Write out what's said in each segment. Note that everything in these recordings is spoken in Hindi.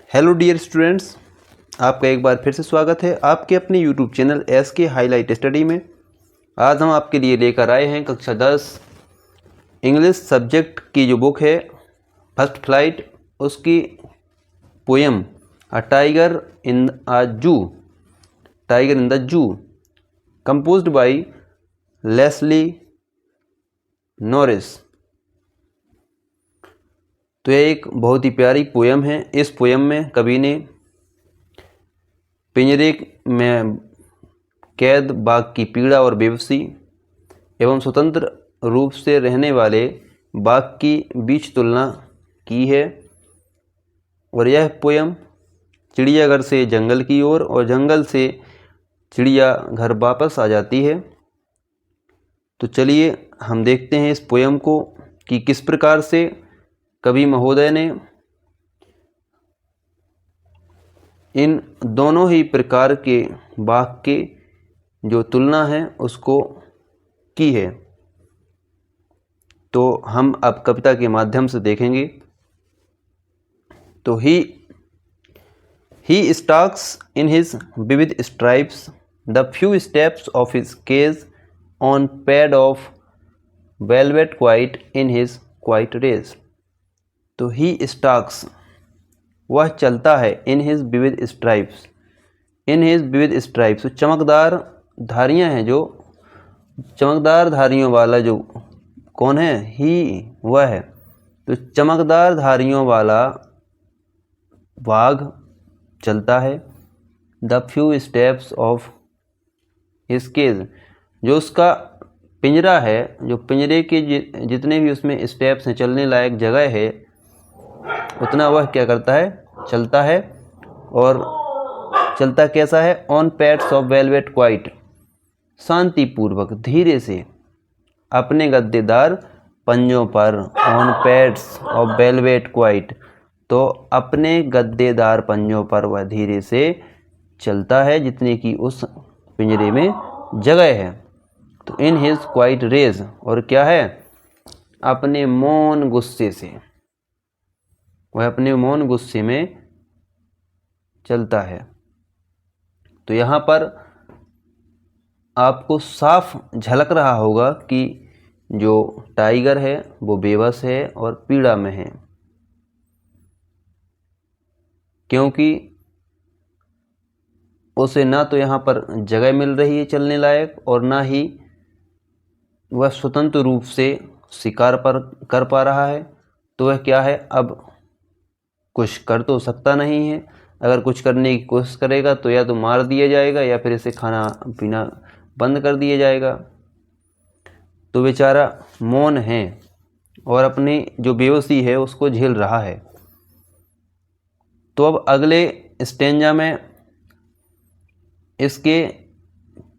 हेलो डियर स्टूडेंट्स, आपका एक बार फिर से स्वागत है आपके अपने YouTube channel SK highlight study में। आज हम आपके लिए लेकर आए हैं कक्षा 10 इंग्लिश सब्जेक्ट की जो बुक है फर्स्ट फ्लाइट, उसकी poem a tiger in a zoo, tiger in the zoo, composed by Leslie Norris. तो यह एक बहुत ही प्यारी पोएम है। इस पोएम में कवि ने पिंजरे में कैद बाघ की पीड़ा और बेबसी एवं स्वतंत्र रूप से रहने वाले बाघ की बीच तुलना की है। और यह पोएम चिड़ियाघर से जंगल की ओर और जंगल से चिड़िया घर वापस आ जाती है। तो चलिए हम देखते हैं इस पोएम को कि किस प्रकार से कवि महोदय ने इन दोनों ही प्रकार के बाघ के जो तुलना है उसको की है। तो हम अब कविता के माध्यम से देखेंगे। तो ही stalks in his vivid stripes the few steps of his cage on pad of velvet quiet in his quiet race। तो he stalks, वह चलता है, in his vivid stripes, in his vivid stripes, तो चमकदार धारियां हैं, जो चमकदार धारियों वाला जो कौन है, ही वह है। तो चमकदार धारियों वाला बाघ चलता है। The few steps of his cage, जो उसका पिंजरा है, जो पिंजरे के जितने भी उसमें स्टेप्स हैं, चलने लायक जगह है, उतना वह क्या करता है, चलता है। और चलता कैसा है, on pads of velvet quite, शांतिपूर्वक धीरे से अपने गद्देदार पंजों पर, on pads of velvet quite, तो अपने गद्देदार पंजों पर वह धीरे से चलता है जितने की उस पिंजरे में जगह है। तो इन हिज क्वाइट रेज, और क्या है, अपने मौन गुस्से से, वह अपने मौन गुस्से में चलता है। तो यहाँ पर आपको साफ झलक रहा होगा कि जो टाइगर है वो बेबस है और पीड़ा में है, क्योंकि उसे ना तो यहाँ पर जगह मिल रही है चलने लायक, और ना ही वह स्वतंत्र रूप से शिकार पर कर पा रहा है। तो वह क्या है, अब कुछ कर तो सकता नहीं है। अगर कुछ करने की कोशिश करेगा तो या तो मार दिया जाएगा या फिर इसे खाना पीना बंद कर दिया जाएगा। तो बेचारा मौन है और अपनी जो बेबसी है उसको झेल रहा है। तो अब अगले स्टेंजा में इसके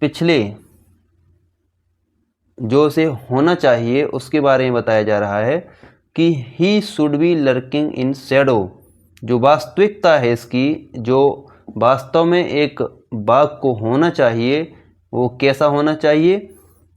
पिछले जो उसे होना चाहिए उसके बारे में बताया जा रहा है कि ही should be lurking in shadow. जो वास्तविकता है इसकी, जो वास्तव में एक बाघ को होना चाहिए, वो कैसा होना चाहिए,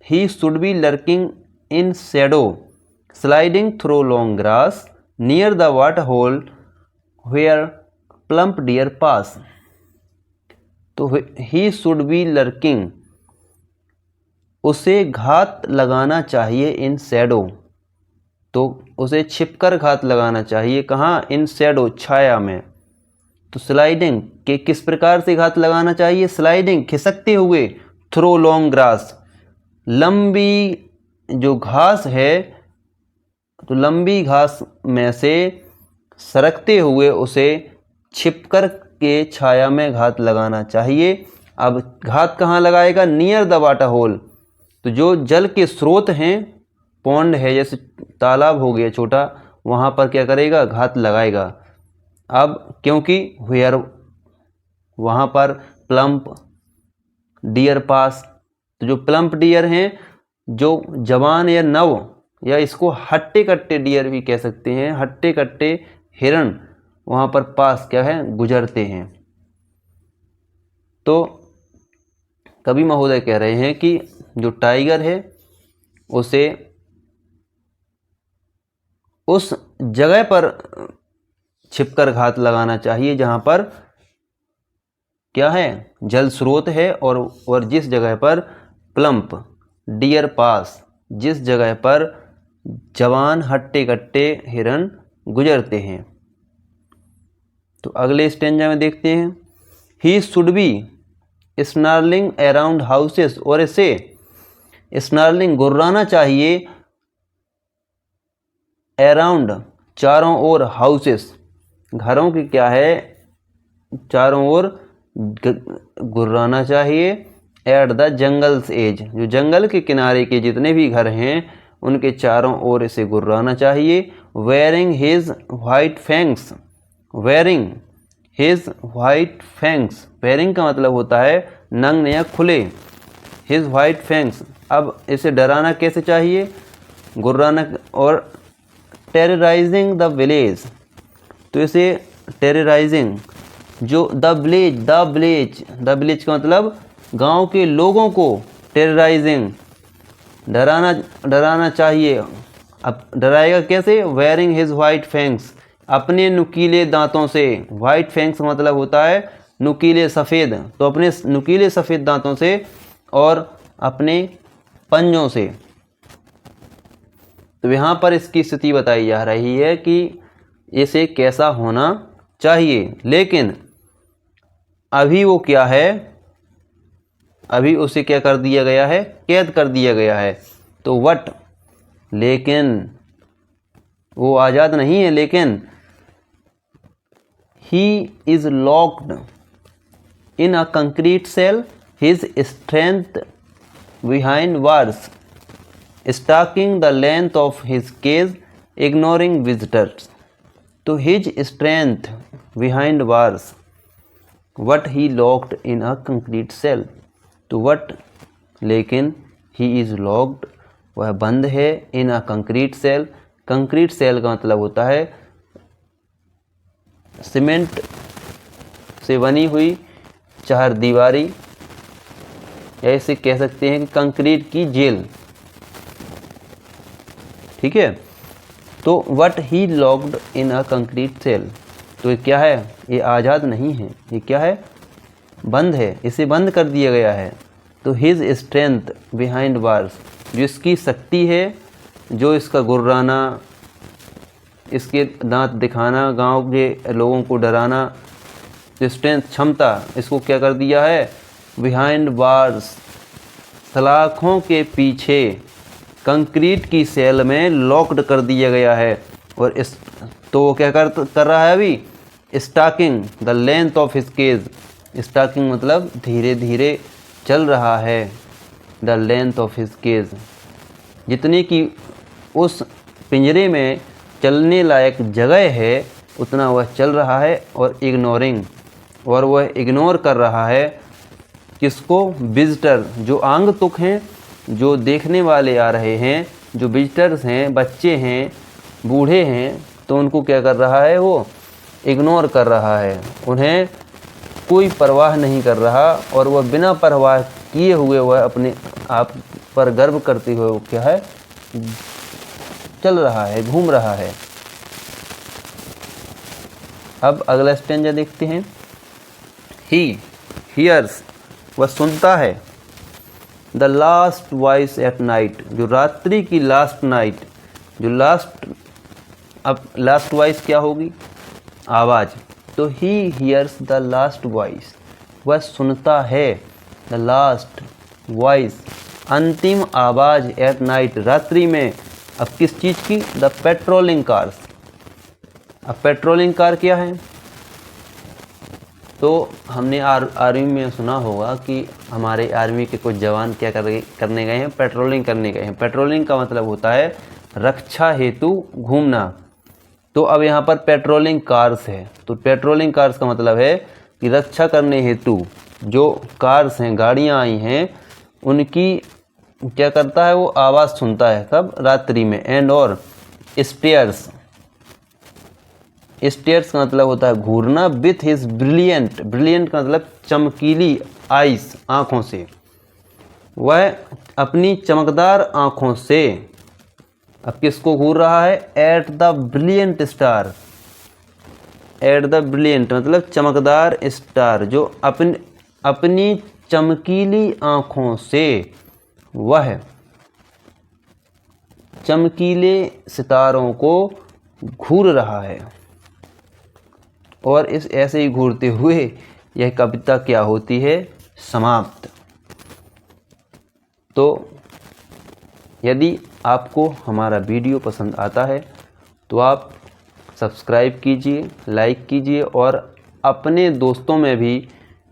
he should be lurking in shadow sliding through long grass near the water hole where plump deer pass. तो ही शुड बी लर्किंग, उसे घात लगाना चाहिए इन शैडो, तो उसे छिपकर घात लगाना चाहिए। कहाँ, इन शैडो, छाया में। तो स्लाइडिंग के किस प्रकार से घात लगाना चाहिए, स्लाइडिंग खिसकते हुए, थ्रो लॉन्ग ग्रास, लंबी जो घास है, तो लंबी घास में से सरकते हुए उसे छिपकर के छाया में घात लगाना चाहिए। अब घात कहाँ लगाएगा, नियर द वाटर होल, तो जो जल के स्रोत हैं, पौंड है जैसे तालाब हो गया छोटा, वहाँ पर क्या करेगा, घात लगाएगा। अब क्योंकि वेयर, वहाँ पर प्लम्प डियर पास, तो जो प्लम्प डियर हैं, जो जवान या नव, या इसको हट्टे कट्टे डियर भी कह सकते हैं, हट्टे कट्टे हिरण वहाँ पर पास क्या है, गुजरते हैं। तो कवि महोदय कह रहे हैं कि जो टाइगर है उसे उस जगह पर छिपकर घात लगाना चाहिए जहाँ पर क्या है, जल स्रोत है, और जिस जगह पर प्लम्प डियर पास, जिस जगह पर जवान हट्टे कट्टे हिरन गुजरते हैं। तो अगले स्टेंजा में देखते हैं, ही should B snarling around houses, और इसे स्नार्लिंग गुर्राना चाहिए अराउंड चारों ओर, हाउसेस घरों की क्या है, चारों ओर गुर्राना चाहिए। एट द जंगल्स एज, जो जंगल के किनारे के जितने भी घर हैं उनके चारों ओर इसे गुर्राना चाहिए। Wearing his white fangs, wearing his white fangs, wearing का मतलब होता है नंगे या खुले, हिज वाइट फैंग्स। अब इसे डराना कैसे चाहिए, गुर्राना, और टेरराइजिंग द विलेज, तो इसे टेरराइजिंग, जो द विलेज का मतलब गांव के लोगों को, टेरराइजिंग डराना चाहिए। अब डराएगा कैसे, वेयरिंग हिज वाइट फैंग्स, अपने नुकीले दांतों से, वाइट फैंग्स का मतलब होता है नुकीले सफ़ेद, तो अपने नुकीले सफ़ेद दांतों से और अपने पंजों से। तो यहाँ पर इसकी स्थिति बताई जा रही है कि इसे कैसा होना चाहिए, लेकिन अभी वो क्या है, अभी उसे क्या कर दिया गया है, कैद कर दिया गया है। तो वट, लेकिन वो आज़ाद नहीं है, लेकिन he is locked in a concrete cell, his strength behind bars, stalking the length of his cage, ignoring visitors. तो his strength behind bars, what he locked in a concrete cell, तो वट, लेकिन ही इज़ लॉक्ड, वह बंद है, in a concrete cell, concrete cell का मतलब होता है सीमेंट से बनी हुई चार दीवारी, या इसे कह सकते हैं कि कंक्रीट की जेल, ठीक है। तो what he locked in a concrete cell, तो ये क्या है, ये आज़ाद नहीं है, ये क्या है, बंद है, इसे बंद कर दिया गया है। तो हिज स्ट्रेंथ बिहाइंड बार्स, जो इसकी शक्ति है, जो इसका गुर्राना, इसके दांत दिखाना, गांव के लोगों को डराना, स्ट्रेंथ क्षमता, इसको क्या कर दिया है, बिहाइंड बार्स, सलाखों के पीछे कंक्रीट की सेल में लॉक्ड कर दिया गया है। और इस तो वो क्या कर रहा है अभी, stalking the length of his cage, stalking मतलब धीरे धीरे चल रहा है, the length of his cage, जितनी की उस पिंजरे में चलने लायक जगह है उतना वह चल रहा है। और इग्नोरिंग, और वह इग्नोर कर रहा है किसको, विजिटर, जो आगंतुक हैं, जो देखने वाले आ रहे हैं, जो विजिटर्स हैं, बच्चे हैं, बूढ़े हैं, तो उनको क्या कर रहा है, वो इग्नोर कर रहा है, उन्हें कोई परवाह नहीं कर रहा। और वह बिना परवाह किए हुए वह अपने आप पर गर्व करते हुए वो क्या है, चल रहा है, घूम रहा है। अब अगला स्टेंजा देखते हैं, ही हियर्स, वह सुनता है, the last voice at night, जो रात्रि की लास्ट नाइट, जो लास्ट, अब लास्ट वॉइस क्या होगी, आवाज़, तो he hears the last voice, वह सुनता है, द लास्ट वॉइस, अंतिम आवाज़, एट नाइट, रात्रि में। अब किस चीज़ की, द पेट्रोलिंग कार्स। अब पेट्रोलिंग कार क्या है, तो हमने आर्मी में सुना होगा कि हमारे आर्मी के कुछ जवान क्या करने गए हैं, पेट्रोलिंग करने गए हैं। पेट्रोलिंग का मतलब होता है रक्षा हेतु घूमना। तो अब यहाँ पर पेट्रोलिंग कार्स है, तो पेट्रोलिंग कार्स का मतलब है कि रक्षा करने हेतु जो कार्स हैं, गाड़ियाँ आई हैं, उनकी क्या करता है, वो आवाज़ सुनता है, कब, रात्रि में। एंड और स्टेयर्स, स्टेयर्स का मतलब होता है घूरना, विथ हिज ब्रिलियंट, ब्रिलियंट का मतलब चमकीली, आइस, आँखों से, वह अपनी चमकदार आँखों से अब किसको घूर रहा है, at the brilliant star, at the brilliant मतलब चमकदार स्टार, जो अपनी चमकीली आँखों से वह चमकीले सितारों को घूर रहा है। और इस ऐसे ही घूरते हुए यह कविता क्या होती है, समाप्त। तो यदि आपको हमारा वीडियो पसंद आता है तो आप सब्सक्राइब कीजिए, लाइक कीजिए और अपने दोस्तों में भी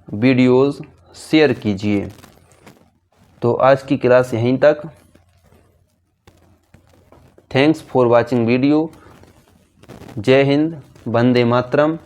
वीडियोस शेयर कीजिए। तो आज की क्लास यहीं तक। Thanks for watching video. जय हिंद, वंदे मातरम।